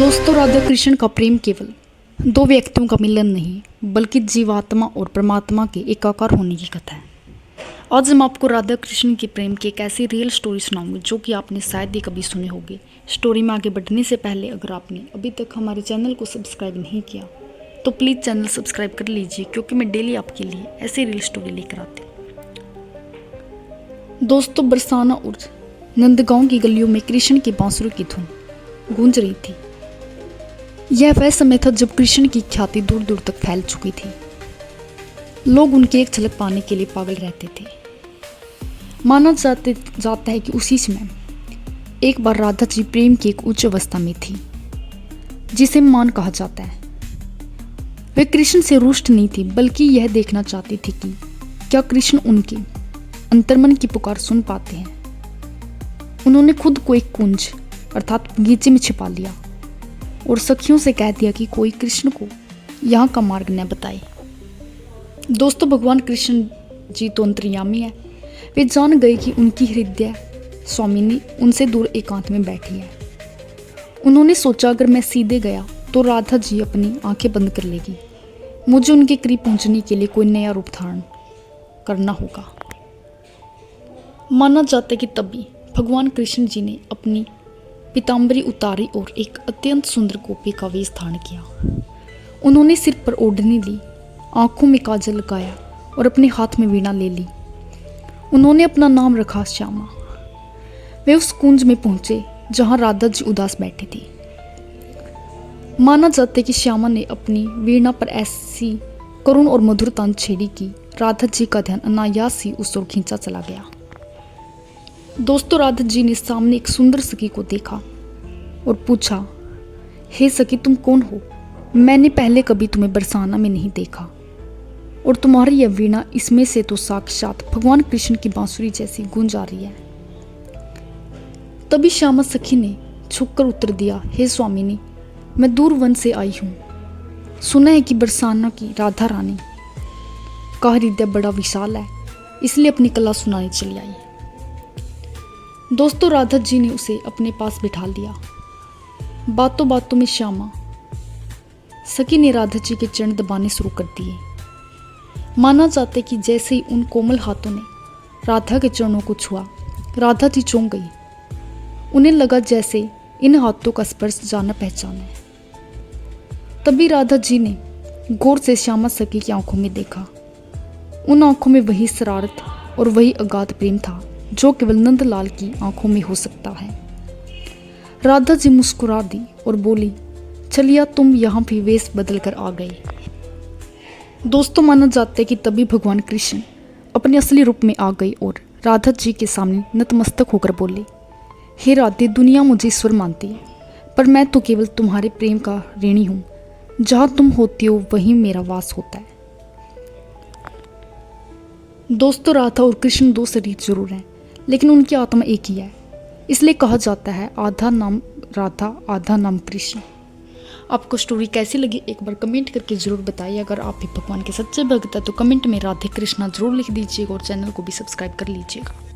दोस्तों, राधा कृष्ण का प्रेम केवल दो व्यक्तियों का मिलन नहीं, बल्कि जीवात्मा और परमात्मा के एकाकार होने की कथा है। आज हम आपको राधा कृष्ण के प्रेम की एक ऐसी रियल स्टोरी सुनाऊंगे जो कि आपने शायद ही कभी सुनी होगी। स्टोरी में आगे बढ़ने से पहले अगर आपने अभी तक हमारे चैनल को सब्सक्राइब नहीं किया तो प्लीज़ चैनल सब्सक्राइब कर लीजिए, क्योंकि मैं डेली आपके लिए ऐसी रियल स्टोरी लेकर आती हूँ। दोस्तों, बरसाना और नंदगांव की गलियों में कृष्ण की बांसुरी की धुन गूंज रही थी। यह वह समय था जब कृष्ण की ख्याति दूर दूर तक फैल चुकी थी। लोग उनकी एक झलक पाने के लिए पागल रहते थे। माना जाता है कि उसी समय एक बार राधा जी प्रेम की एक उच्च अवस्था में थी, जिसे मान कहा जाता है। वे कृष्ण से रुष्ट नहीं थी, बल्कि यह देखना चाहती थी कि क्या कृष्ण उनके अंतर्मन की पुकार सुन पाते हैं। उन्होंने खुद को एक कुंज अर्थात बगीचे में छिपा लिया और सखियों से कह दिया कि कोई कृष्ण को यहाँ का मार्ग न बताए। दोस्तों, भगवान कृष्ण जी तो अंतर्यामी है। वे जान गए कि उनकी हृदय स्वामिनी उनसे दूर एकांत में बैठी है। उन्होंने सोचा, अगर मैं सीधे गया तो राधा जी अपनी आंखें बंद कर लेगी। मुझे उनके करीब पहुंचने के लिए कोई नया रूप धारण करना होगा। माना जाता है कि तभी भगवान कृष्ण जी ने अपनी पीताम्बरी उतारी और एक अत्यंत सुंदर गोपी का वेश धारण किया। उन्होंने सिर पर ओढ़नी ली, आंखों में काजल लगाया और अपने हाथ में वीणा ले ली। उन्होंने अपना नाम रखा श्यामा। वे उस कुंज में पहुंचे जहां राधा जी उदास बैठी थी। माना जाता है कि श्यामा ने अपनी वीणा पर ऐसी करुण और मधुर तान छेड़ी कि राधा जी का ध्यान अनायास ही उस ओर खींचा चला गया। दोस्तों, राधा जी ने सामने एक सुंदर सखी को देखा और पूछा, हे सखी, तुम कौन हो? मैंने पहले कभी तुम्हें बरसाना में नहीं देखा और तुम्हारी यह वीणा, इसमें से तो साक्षात भगवान कृष्ण की बांसुरी जैसी गूंज आ रही है। तभी श्यामा सखी ने झुककर उत्तर दिया, हे स्वामिनी, मैं दूर वन से आई हूँ। सुना है कि बरसाना की राधा रानी का हृदय बड़ा विशाल है, इसलिए अपनी कला सुनाने चली आई। दोस्तों, राधा जी ने उसे अपने पास बिठा लिया। बातों बातों में श्यामा सखी ने राधा जी के चरण दबाने शुरू कर दिए। माना जाता है कि जैसे ही उन कोमल हाथों ने राधा के चरणों को छुआ, राधा जी चौंक गई। उन्हें लगा जैसे इन हाथों का स्पर्श जाना पहचाना है। तभी राधा जी ने गौर से श्यामा सखी की आंखों में देखा। उन आंखों में वही शरारत और वही अगाध प्रेम था जो केवल नंदलाल की आंखों में हो सकता है। राधा जी मुस्कुरा दी और बोली, चलिए तुम यहाँ भी वेश बदल कर आ गए। दोस्तों, माना जाता है कि तभी भगवान कृष्ण अपने असली रूप में आ गए और राधा जी के सामने नतमस्तक होकर बोले, हे राधे, दुनिया मुझे ईश्वर मानती है, पर मैं तो केवल तुम्हारे प्रेम का ऋणी हूँ। जहाँ तुम होती हो वहीं मेरा वास होता है। दोस्तों, राधा और कृष्ण दो शरीर जरूर हैं, लेकिन उनकी आत्मा एक ही है। इसलिए कहा जाता है, आधा नाम राधा आधा नाम कृष्ण। आपको स्टोरी कैसी लगी एक बार कमेंट करके ज़रूर बताइए। अगर आप भी भगवान के सच्चे भक्त हैं तो कमेंट में राधे कृष्णा जरूर लिख दीजिएगा और चैनल को भी सब्सक्राइब कर लीजिएगा।